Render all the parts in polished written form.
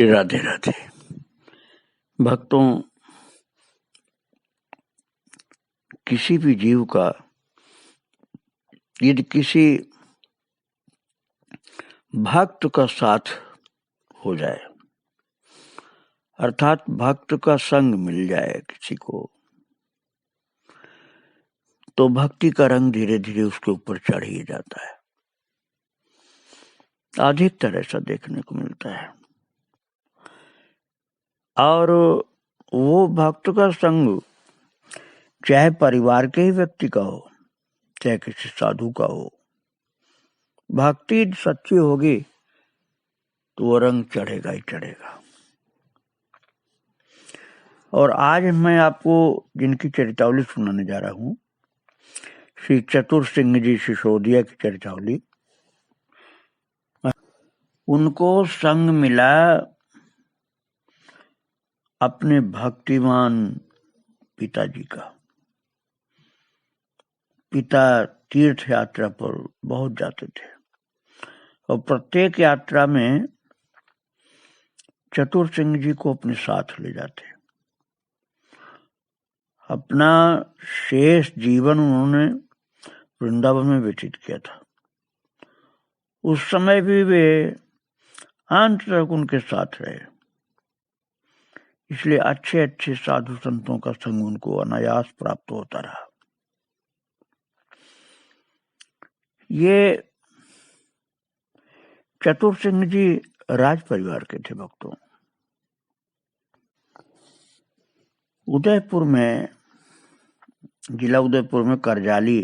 राधे राधे। भक्तों, किसी भी जीव का यदि किसी भक्त का साथ हो जाए, अर्थात भक्त का संग मिल जाए किसी को, तो भक्ति का रंग धीरे धीरे उसके ऊपर चढ़ ही जाता है। अधिकतर ऐसा देखने को मिलता है। और वो भक्त का संग चाहे परिवार के ही व्यक्ति का हो, चाहे किसी साधु का हो, भक्ति सच्ची होगी तो वो रंग चढ़ेगा ही चढ़ेगा। और आज मैं आपको जिनकी चरितावली सुनाने जा रहा हूं, श्री चतुर सिंह जी सिसोदिया की चरितावली। उनको संग मिला अपने भक्तिमान पिताजी का। पिता तीर्थ यात्रा पर बहुत जाते थे और प्रत्येक यात्रा में चतुर सिंह जी को अपने साथ ले जाते। अपना शेष जीवन उन्होंने वृंदावन में व्यतीत किया था। उस समय भी वे अंत तक उनके साथ रहे, इसलिए अच्छे अच्छे साधु संतों का संग उनको अनायास प्राप्त होता रहा। ये चतुर सिंह जी राज परिवार के थे। भक्तों, उदयपुर में, जिला उदयपुर में करजाली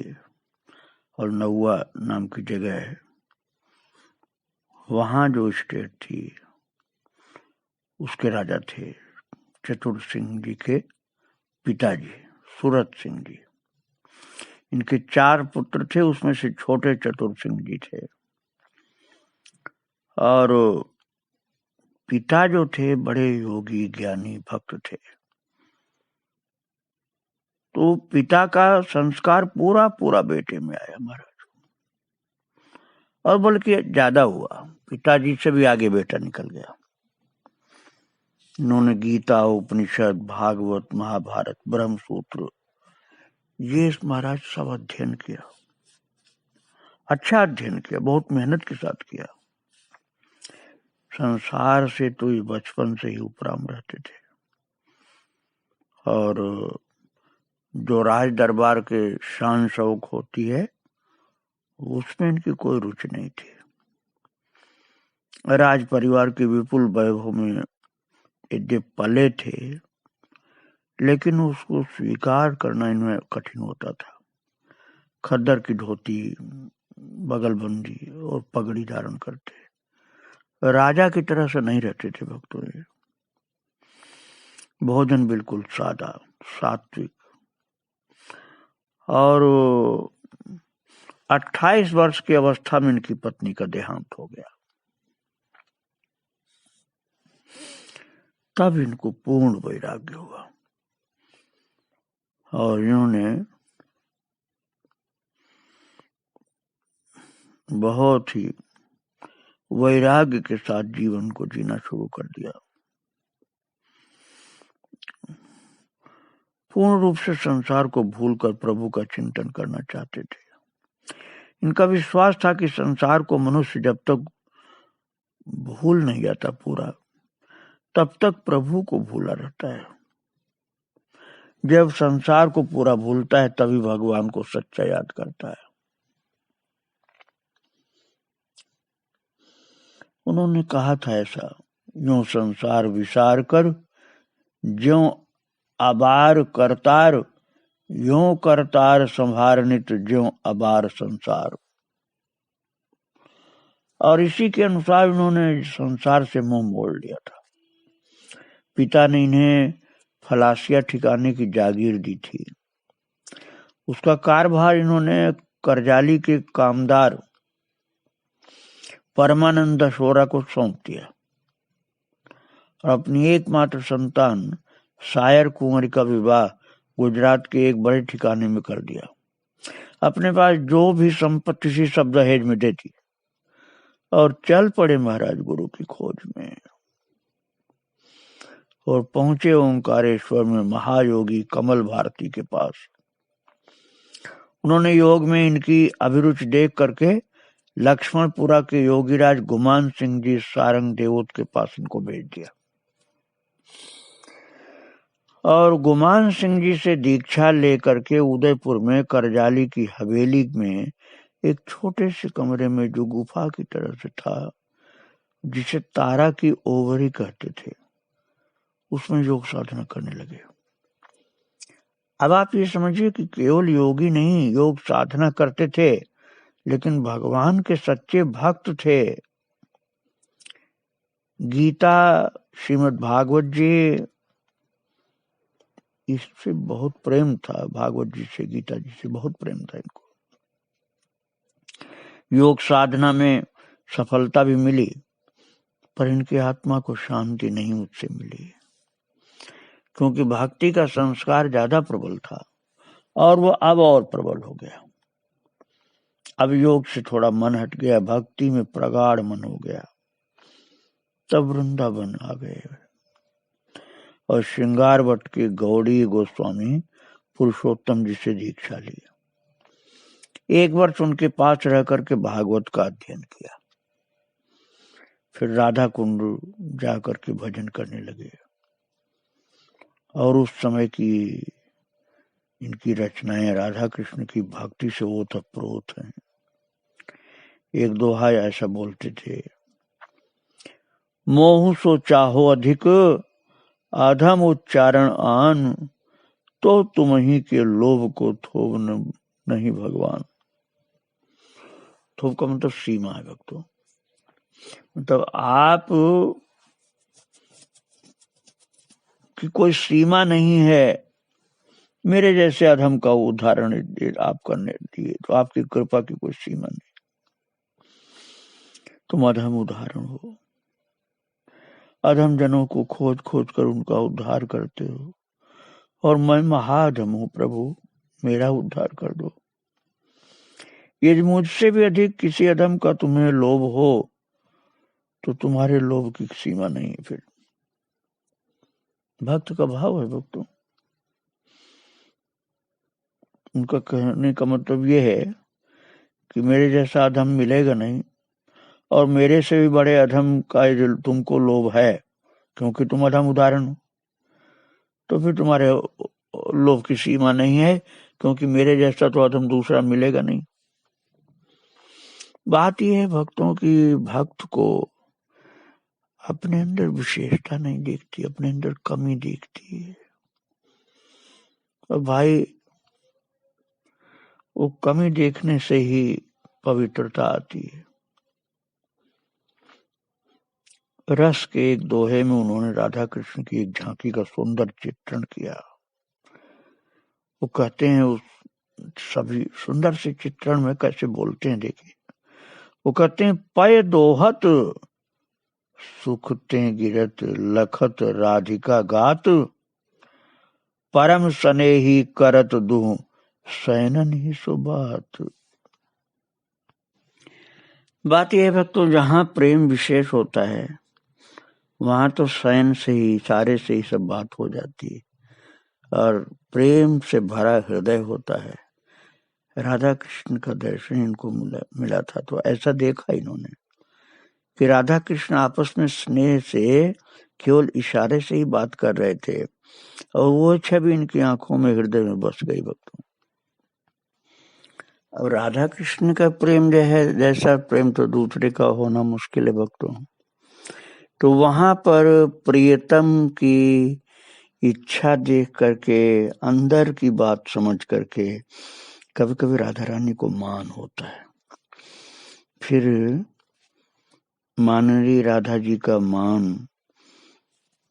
और नौआ नाम की जगह है, वहां जो स्टेट थी उसके राजा थे चतुर सिंह जी के पिताजी सूरत सिंह जी। इनके 4 पुत्र थे, उसमें से छोटे चतुर सिंह जी थे। और पिता जो थे बड़े योगी ज्ञानी भक्त थे, तो पिता का संस्कार पूरा पूरा बेटे में आया महाराज, और बल्कि ज्यादा हुआ। पिताजी से भी आगे बेटा निकल गया। इन्होंने गीता, उपनिषद, भागवत, महाभारत, ब्रह्मसूत्र, ये महाराज सब अध्ययन किया। अच्छा अध्ययन किया, बहुत मेहनत के साथ किया। संसार से तो बचपन से ही उपराम रहते थे, और जो राज दरबार के शान शौक होती है उसमें इनकी कोई रुचि नहीं थी। राज परिवार के विपुल वैभव में यद्यपि पले थे, लेकिन उसको स्वीकार करना इनमें कठिन होता था। खद्दर की धोती, बगलबंदी और पगड़ी धारण करते, राजा की तरह से नहीं रहते थे भक्तों। भोजन बिल्कुल सादा सात्विक। और 28 वर्ष की अवस्था में इनकी पत्नी का देहांत हो गया। तब इनको पूर्ण वैराग्य हुआ और इन्होंने बहुत ही वैराग्य के साथ जीवन को जीना शुरू कर दिया। पूर्ण रूप से संसार को भूलकर प्रभु का चिंतन करना चाहते थे। इनका विश्वास था कि संसार को मनुष्य जब तक भूल नहीं जाता पूरा, तब तक प्रभु को भूला रहता है। जब संसार को पूरा भूलता है तभी भगवान को सच्चा याद करता है। उन्होंने कहा था ऐसा, यूं संसार विसार कर ज्यों अबार करतार, यों करतार संभारनित ज्यों अबार संसार। और इसी के अनुसार उन्होंने संसार से मुंह मोड़ लिया था। पिता ने इन्हें फलासिया ठिकाने की जागीर दी थी। उसका कार्यभार इन्होंने करजाली के कामदार परमानंद दशोरा को सौंप दिया और अपनी एकमात्र संतान शायर कुंवरी का विवाह गुजरात के एक बड़े ठिकाने में कर दिया। अपने पास जो भी संपत्ति थी सब दहेज में दे दी और चल पड़े महाराज गुरु की खोज में। और पहुंचे ओंकारेश्वर में महायोगी कमल भारती के पास। उन्होंने योग में इनकी अभिरुचि देख करके लक्ष्मणपुरा के योगीराज गुमान सिंह जी सारंग देवोत के पास इनको भेज दिया और गुमान सिंह जी से दीक्षा लेकर के उदयपुर में करजाली की हवेली में एक छोटे से कमरे में जो गुफा की तरह से था, जिसे तारा की ओवरी कहते थे, उसमें योग साधना करने लगे। अब आप ये समझिए कि केवल योगी नहीं, योग साधना करते थे, लेकिन भगवान के सच्चे भक्त थे। गीता, श्रीमद् भागवत जी, इससे बहुत प्रेम था। भागवत जी से, गीता जी से बहुत प्रेम था इनको। योग साधना में सफलता भी मिली, पर इनकी आत्मा को शांति नहीं मुझसे मिली, क्योंकि भक्ति का संस्कार ज्यादा प्रबल था और वो अब और प्रबल हो गया। अब योग से थोड़ा मन हट गया, भक्ति में प्रगाढ़ मन हो गया। तब वृंदावन आ गए और श्रृंगारवट के गौड़ी गोस्वामी पुरुषोत्तम जी से दीक्षा ली। 1 वर्ष उनके पास रह करके भागवत का अध्ययन किया। फिर राधा कुंड जाकर के भजन करने लगे और उस समय की इनकी रचनाएं राधा कृष्ण की भक्ति से ओतप्रोत हैं। एक दोहा ऐसा बोलते थे, मोह सो चाहो अधिक आधम उच्चारण आन, तो तुम ही के लोभ को थोव नहीं भगवान। थोव का मतलब सीमा है भक्तों, मतलब आप की कोई सीमा नहीं है। मेरे जैसे अधम का उदाहरण आप करने दिए तो आपकी कृपा की कोई सीमा नहीं, तुम अधम उदाहरण हो। अधम जनों को खोज खोज कर उनका उद्धार करते हो, और मैं महाधम हूं, प्रभु मेरा उद्धार कर दो। यदि मुझसे भी अधिक किसी अधम का तुम्हें लोभ हो तो तुम्हारे लोभ की सीमा नहीं है। फिर भक्त का भाव है भक्तों। उनका कहने का मतलब ये है कि मेरे जैसा अधम मिलेगा नहीं, और मेरे से भी बड़े अधम का तुमको लोभ है, क्योंकि तुम अधम उदाहरण हो, तो फिर तुम्हारे लोभ की सीमा नहीं है, क्योंकि मेरे जैसा तो अधम दूसरा मिलेगा नहीं। बात यह है भक्तों की भक्त को अपने अंदर विशेषता नहीं दिखती, अपने अंदर कमी दिखती है। और भाई, वो कमी देखने से ही पवित्रता आती है। रस के एक दोहे में उन्होंने राधा कृष्ण की एक झांकी का सुंदर चित्रण किया। वो कहते हैं, उस सभी सुंदर से चित्रण में कैसे बोलते हैं देखिए। वो कहते हैं, पय दोहत सुखते गिरत लखत राधिका गात, परम स्नेही करत दुह सैनन ही सुबात। बात यह है भक्तों, जहां प्रेम विशेष होता है वहां तो शयन से ही, इशारे से ही सब बात हो जाती है, और प्रेम से भरा हृदय होता है। राधा कृष्ण का दर्शन इनको मिला था, तो ऐसा देखा इन्होंने कि राधा कृष्ण आपस में स्नेह से केवल इशारे से ही बात कर रहे थे, और वो छवि इनकी आंखों में, हृदय में बस गई भक्तों। अब राधा कृष्ण का प्रेम जो है, जैसा प्रेम तो दूसरे का होना मुश्किल है भक्तों। तो वहां पर प्रियतम की इच्छा देख करके, अंदर की बात समझ करके कभी कभी राधा रानी को मान होता है। फिर माननीय राधा जी का मान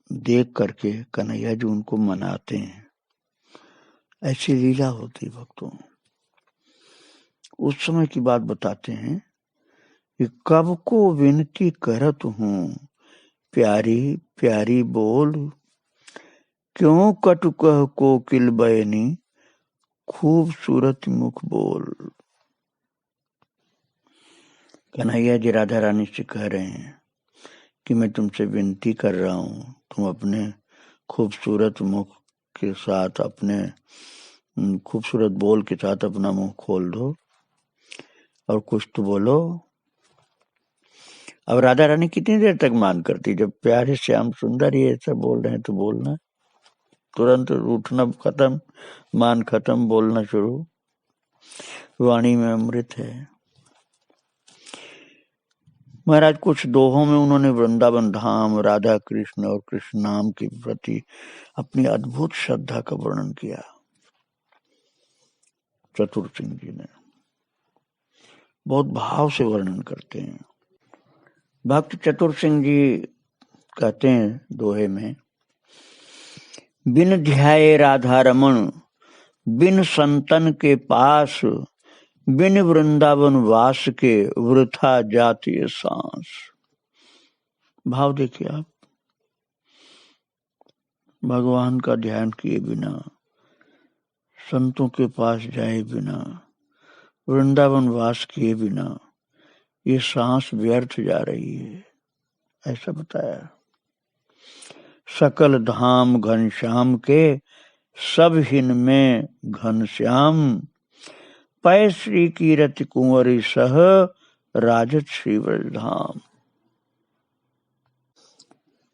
देख करके कन्हैया जी उनको मनाते हैं। ऐसी लीला होती भक्तों। उस समय की बात बताते हैं कि कब को विनती करत हूँ, प्यारी प्यारी बोल, क्यों कटु कह कोकिल बयनी, खूबसूरत मुख बोल। कन्हैया जी राधा रानी से कह रहे हैं कि मैं तुमसे विनती कर रहा हूँ, तुम अपने खूबसूरत मुख के साथ अपने खूबसूरत बोल के साथ अपना मुंह खोल दो और कुछ तो बोलो। अब राधा रानी कितनी देर तक मान करती, जब प्यारे श्याम सुंदर ये ऐसा बोल रहे हैं तो बोलना, तुरंत उठना खत्म, मान खत्म, बोलना शुरू। वाणी में अमृत है। महाराज कुछ दोहों में उन्होंने वृंदावन धाम, राधा कृष्ण और कृष्ण नाम के प्रति अपनी अद्भुत श्रद्धा का वर्णन किया। चतुर सिंह जी ने बहुत भाव से वर्णन करते हैं। भक्त चतुर सिंह जी कहते हैं दोहे में, बिन ध्याये राधा रमण, बिन संतन के पास, बिन वृंदावन वास के वृथा जाती सांस। भाव देखिए आप, भगवान का ध्यान किए बिना, संतों के पास जाए बिना, वृंदावन वास किए बिना ये सांस व्यर्थ जा रही है, ऐसा बताया। सकल धाम घनश्याम के, सब हिन में घनश्याम, पै श्री कीरति कुंवरी सह, राजत श्री धाम।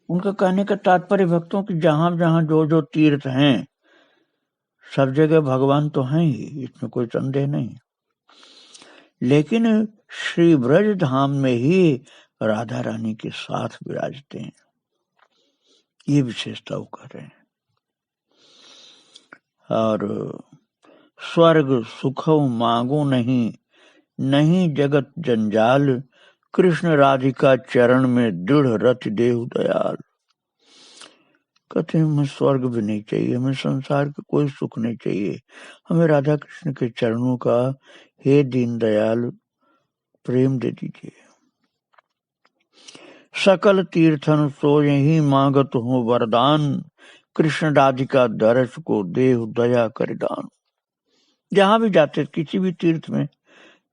उनका कहने का तात्पर्य भक्तों की जहां जहां जो जो तीर्थ हैं, सब जगह भगवान तो हैं ही, इसमें कोई संदेह नहीं, लेकिन श्री ब्रज धाम में ही राधा रानी के साथ विराजते हैं, ये विशेषता वो कर रहे हैं। और स्वर्ग सुखो मांगो नहीं, नहीं जगत जंजाल, कृष्ण राधिका चरण में दृढ़ रति देव दयाल। कहते हैं हमें स्वर्ग भी नहीं चाहिए, हमें संसार का कोई सुख नहीं चाहिए, हमें राधा कृष्ण के चरणों का हे दीन दयाल प्रेम दे दीजिए। सकल तीर्थन सो यही मांगत हूँ वरदान, कृष्ण राधिका दरस को देव दया कर दान। जहां भी जाते, किसी भी तीर्थ में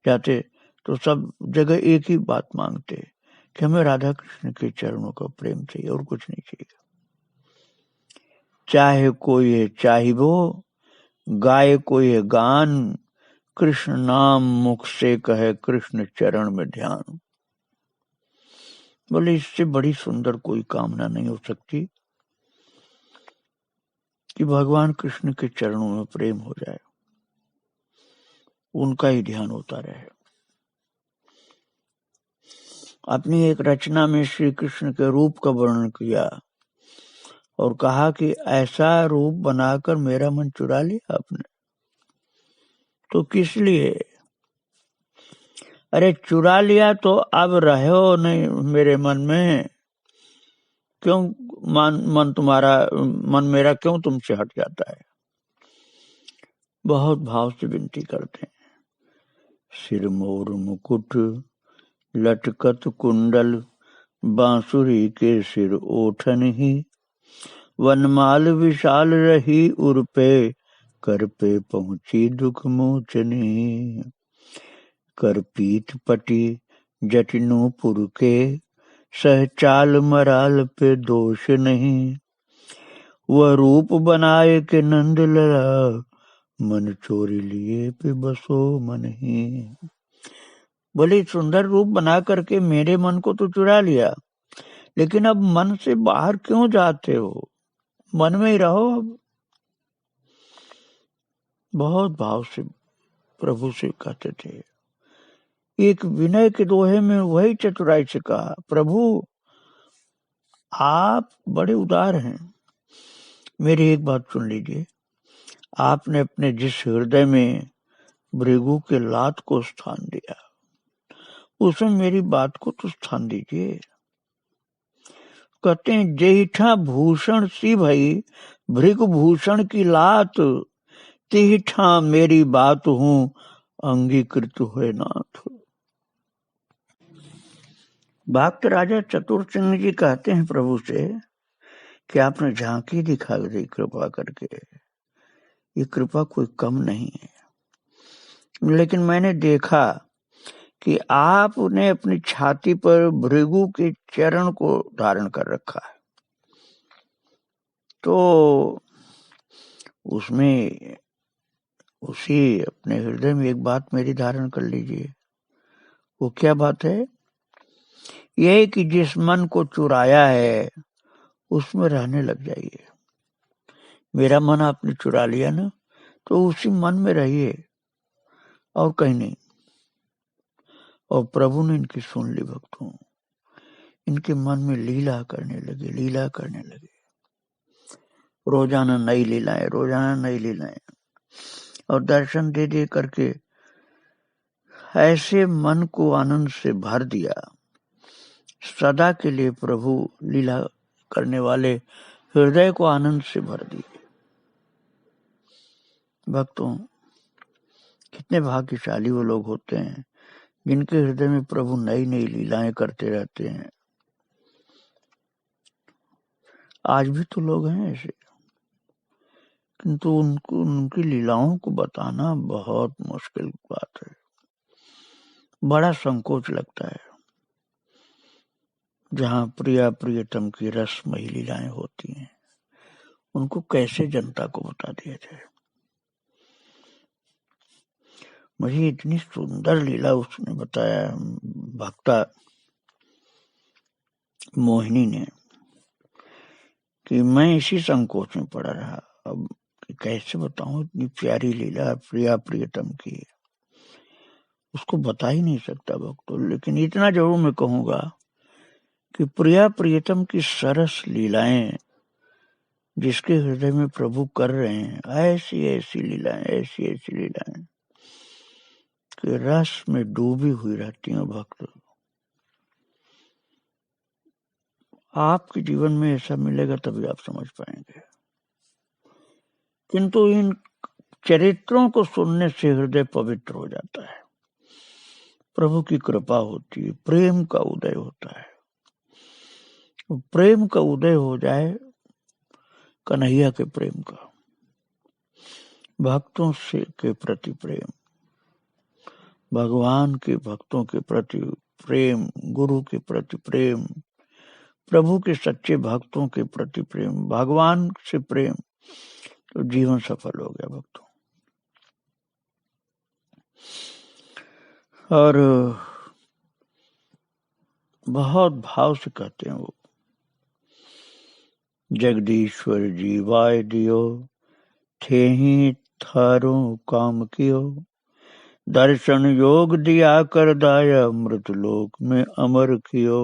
जाते तो सब जगह एक ही बात मांगते कि हमें राधा कृष्ण के चरणों का प्रेम चाहिए और कुछ नहीं चाहिए। चाहे कोई है चाहिबो, गाए कोई है गान, कृष्ण नाम मुख से कहे कृष्ण चरण में ध्यान। बोले इससे बड़ी सुंदर कोई कामना नहीं हो सकती कि भगवान कृष्ण के चरणों में प्रेम हो जाए, उनका ही ध्यान होता रहे। अपनी एक रचना में श्री कृष्ण के रूप का वर्णन किया और कहा कि ऐसा रूप बनाकर मेरा मन चुरा लिया आपने, तो किस लिए? अरे चुरा लिया तो अब रहे हो नहीं मेरे मन में, क्यों मन मेरा क्यों तुमसे हट जाता है? बहुत भाव से विनती करते हैं। सिर मोर मुकुट लटकत कुंडल, बांसुरी के सिर ओठन ही, वनमाल विशाल रही उर पे, कर पे पहुंची दुख मोचनी। कर पीत पटी जटिनोपुर के, सहचाल मराल पे दोष नहीं। वह रूप बनाए के नंद लला, मन चोरी लिए पे बसो मन ही। बोले सुंदर रूप बना करके मेरे मन को तो चुरा लिया, लेकिन अब मन से बाहर क्यों जाते हो? मन में ही रहो। अब बहुत भाव से प्रभु से कहते थे। एक विनय के दोहे में वही चतुराई से कहा, प्रभु आप बड़े उदार हैं, मेरी एक बात सुन लीजिए। आपने अपने जिस हृदय में भृगु के लात को स्थान दिया, उसमें मेरी बात को तो स्थान दीजिए। कहते हैं जेठा भूषण सी भई, भृगु भूषण की लात, तिठा मेरी बात हूं अंगीकृत हुए नाथ। भक्त राजा चतुर सिंह जी कहते हैं प्रभु से कि आपने झांकी दिखा दी कृपा करके, ये कृपा कोई कम नहीं है, लेकिन मैंने देखा कि आपने अपनी छाती पर भृगु के चरण को धारण कर रखा है। तो उसमें उसी अपने हृदय में एक बात मेरी धारण कर लीजिए। वो क्या बात है? यह कि जिस मन को चुराया है उसमें रहने लग जाइए। मेरा मन आपने चुरा लिया ना, तो उसी मन में रहिए और कहीं नहीं। और प्रभु ने इनकी सुन ली भक्तों, इनके मन में लीला करने लगे, लीला करने लगे। रोजाना नई लीलाएं, रोजाना नई लीलाएं, और दर्शन दे दे करके ऐसे मन को आनंद से भर दिया। सदा के लिए प्रभु लीला करने वाले हृदय को आनंद से भर दिए। भक्तों, कितने भाग्यशाली वो लोग होते हैं जिनके हृदय में प्रभु नई नई लीलाएं करते रहते हैं। आज भी तो लोग हैं ऐसे, किंतु उनकी लीलाओं को बताना बहुत मुश्किल बात है, बड़ा संकोच लगता है। जहाँ प्रिया प्रियतम की रसमयी लीलाएं होती हैं, उनको कैसे जनता को बता दिया जाए। मुझे इतनी सुंदर लीला उसने बताया भक्ता मोहिनी ने, कि मैं इसी संकोच में पड़ा रहा। अब कैसे बताऊं, इतनी प्यारी लीला प्रिया प्रियतम की, उसको बता ही नहीं सकता भक्तों। लेकिन इतना जरूर मैं कहूंगा कि प्रिया प्रियतम की सरस लीलाएं जिसके हृदय में प्रभु कर रहे हैं, ऐसी ऐसी लीलाएं, ऐसी ऐसी लीलाएं कि रस में डूबी हुई रहती हैं भक्त। आपके जीवन में ऐसा मिलेगा तभी आप समझ पाएंगे। किंतु इन चरित्रों को सुनने से हृदय पवित्र हो जाता है, प्रभु की कृपा होती है, प्रेम का उदय होता है। प्रेम का उदय हो जाए, कन्हैया के प्रेम का, भक्तों से के प्रति प्रेम, भगवान के भक्तों के प्रति प्रेम, गुरु के प्रति प्रेम, प्रभु के सच्चे भक्तों के प्रति प्रेम, भगवान से प्रेम, तो जीवन सफल हो गया भक्तों। और बहुत भाव से कहते हैं वो, जगदीश्वर जीवाय दियो, थे ही थारो काम कियो, दर्शन योग दिया कर दाया, मृत लोक में अमर कियो।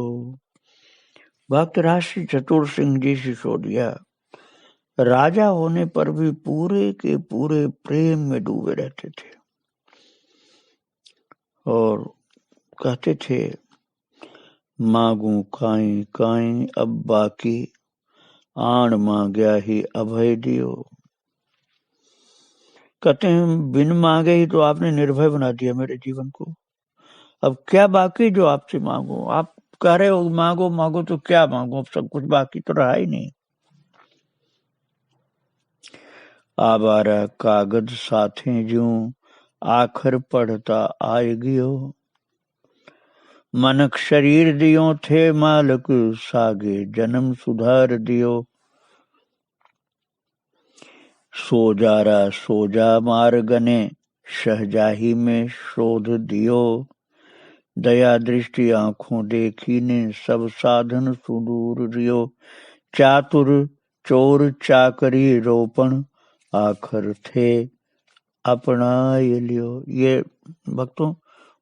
भक्त राशि चतुर सिंह जी सिसोदिया राजा होने पर भी पूरे के पूरे प्रेम में डूबे रहते थे और कहते थे, मांगू काई काई अब बाकी, आन मांगया ही अभय दियो। कहते हैं बिन मांगे ही तो आपने निर्भय बना दिया मेरे जीवन को, अब क्या बाकी जो आपसे मांगो। आप कह रहे हो मांगो मांगो, तो क्या मांगो, अब सब कुछ बाकी तो रहा ही नहीं। आवारा कागज साथे ज्यों, आखर पढ़ता आए गियो, मनक शरीर दियो थे मालक, सागे जन्म सुधार दियो। सोजारा सोजा मार गने, शहजाही में शोध दियो, दया दृष्टि आंखों देखी ने, सब साधन सुदूर रियो। चातुर चोर चाकरी रोपण, आखर थे अपनाए लियो। ये भक्तों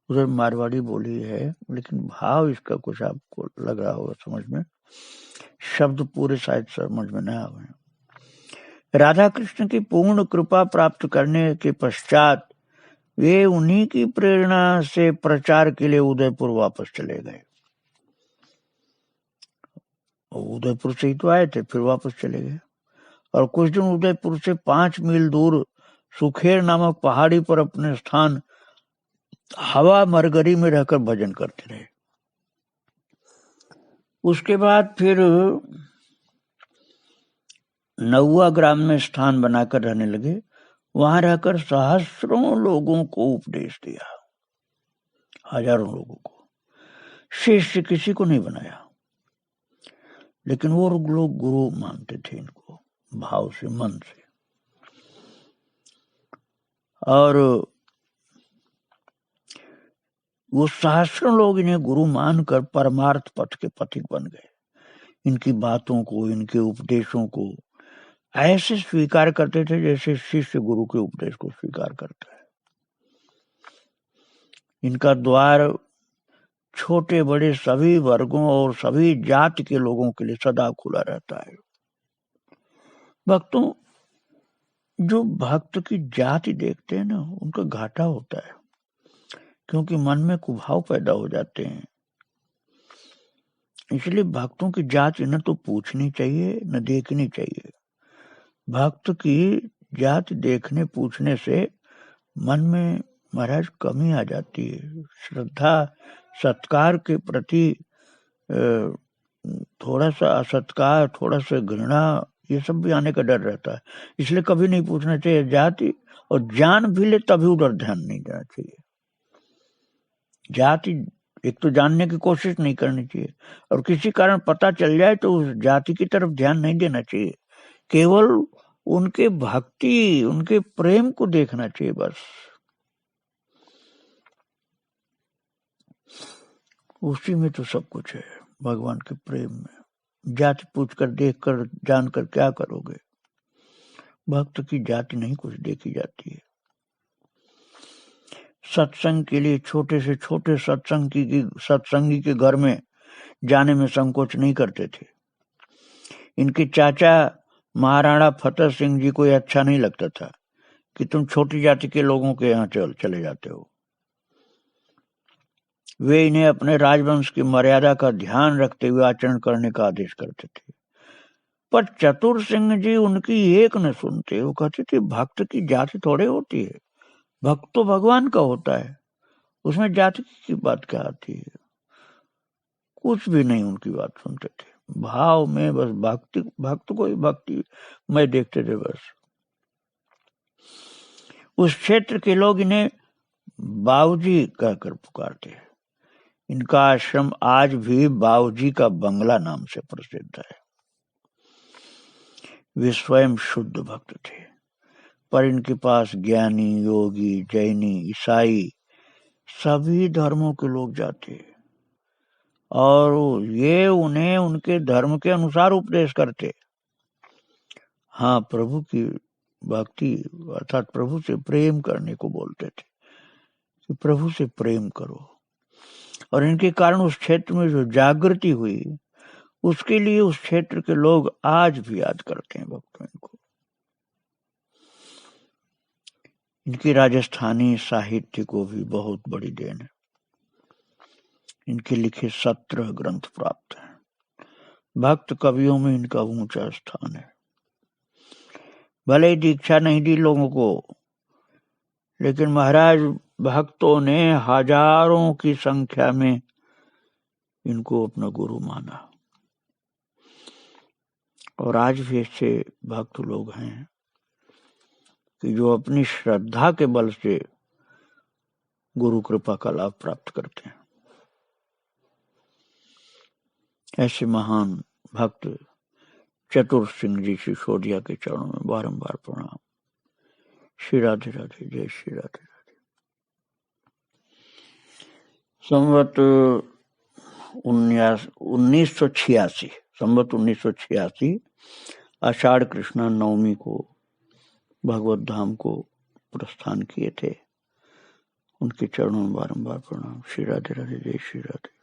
उधर मारवाड़ी बोली है, लेकिन भाव इसका कुछ आपको लग रहा होगा समझ में, शब्द पूरे शायद समझ में न आवे। राधा कृष्ण की पूर्ण कृपा प्राप्त करने के पश्चात वे उन्हीं की प्रेरणा से प्रचार के लिए उदयपुर वापस चले गए। उदयपुर से ही तो आए थे, फिर वापस चले गए और कुछ दिन उदयपुर से 5 मील दूर सुखेर नामक पहाड़ी पर अपने स्थान हवा मरगरी में रहकर भजन करते रहे। उसके बाद फिर नौवा ग्राम में स्थान बनाकर रहने लगे, वहां रहकर सहस्रों लोगों को उपदेश दिया, हजारों लोगों को। शिष्य किसी को नहीं बनाया, लेकिन वो लोग गुरु मानते थे इनको। भाव से, मन से। और वो सहस्रों लोग इन्हें गुरु मानकर परमार्थ पथ के पथिक बन गए। इनकी बातों को, इनके उपदेशों को ऐसे स्वीकार करते थे जैसे शिष्य गुरु के उपदेश को स्वीकार करता है। इनका द्वार छोटे बड़े सभी वर्गों और सभी जाति के लोगों के लिए सदा खुला रहता है। भक्तों, जो भक्त की जाति देखते हैं ना, उनका घाटा होता है, क्योंकि मन में कुभाव पैदा हो जाते हैं। इसलिए भक्तों की जाति न तो पूछनी चाहिए न देखनी चाहिए। भक्त की जाति देखने पूछने से मन में महाराज कमी आ जाती है। श्रद्धा सत्कार के प्रति थोड़ा सा असत्कार, थोड़ा सा घृणा, ये सब भी आने का डर रहता है। इसलिए कभी नहीं पूछना चाहिए जाति, और जान भी ले तभी उधर ध्यान नहीं देना चाहिए। जाति एक तो जानने की कोशिश नहीं करनी चाहिए, और किसी कारण पता चल जाए तो उस जाति की तरफ ध्यान नहीं देना चाहिए। केवल उनके भक्ति, उनके प्रेम को देखना चाहिए बस। उसी में तो सब कुछ है, भगवान के प्रेम में। जाति पूछकर, देखकर, जानकर क्या करोगे? भक्त की जाति नहीं कुछ देखी जाती है। सत्संग के लिए छोटे से छोटे सत्संगी के घर में जाने में संकोच नहीं करते थे। इनके चाचा महाराणा फतेह सिंह जी को यह अच्छा नहीं लगता था कि तुम छोटी जाति के लोगों के यहाँ चले जाते हो। वे इन्हें अपने राजवंश की मर्यादा का ध्यान रखते हुए आचरण करने का आदेश करते थे। पर चतुर सिंह जी उनकी एक न सुनते। वो कहते थे भक्त की जाति थोड़े होती है, भक्त तो भगवान का होता है, उसमें जाति की बात क्या आती है। कुछ भी नहीं उनकी बात सुनते थे। भाव में बस भक्त को ही भक्ति में देखते थे बस। उस क्षेत्र के लोग इन्हें बाबूजी कहकर पुकारते हैं। इनका आश्रम आज भी बाबूजी का बंगला नाम से प्रसिद्ध है। वे स्वयं शुद्ध भक्त थे, पर इनके पास ज्ञानी, योगी, जैनी, ईसाई सभी धर्मों के लोग जाते हैं, और ये उन्हें उनके धर्म के अनुसार उपदेश करते। हाँ, प्रभु की भक्ति अर्थात प्रभु से प्रेम करने को बोलते थे कि प्रभु से प्रेम करो। और इनके कारण उस क्षेत्र में जो जागृति हुई, उसके लिए उस क्षेत्र के लोग आज भी याद करते हैं भक्तों को। इनकी राजस्थानी साहित्य को भी बहुत बड़ी देन है। इनके लिखे 17 ग्रंथ प्राप्त हैं। भक्त कवियों में इनका ऊंचा स्थान है। भले ही दीक्षा नहीं दी लोगों को, लेकिन महाराज भक्तों ने हजारों की संख्या में इनको अपना गुरु माना। और आज भी ऐसे भक्त लोग हैं कि जो अपनी श्रद्धा के बल से गुरु कृपा का लाभ प्राप्त करते हैं। ऐसे महान भक्त चतुर सिंह जी सिसोदिया के चरणों में बारंबार प्रणाम। श्री राधे राधे, जय श्री राधे राधे। संवत 1986 आषाढ़ कृष्णा नवमी को भगवत धाम को प्रस्थान किए थे। उनके चरणों में बारंबार प्रणाम। श्री राधे राधे, जय श्री राधे।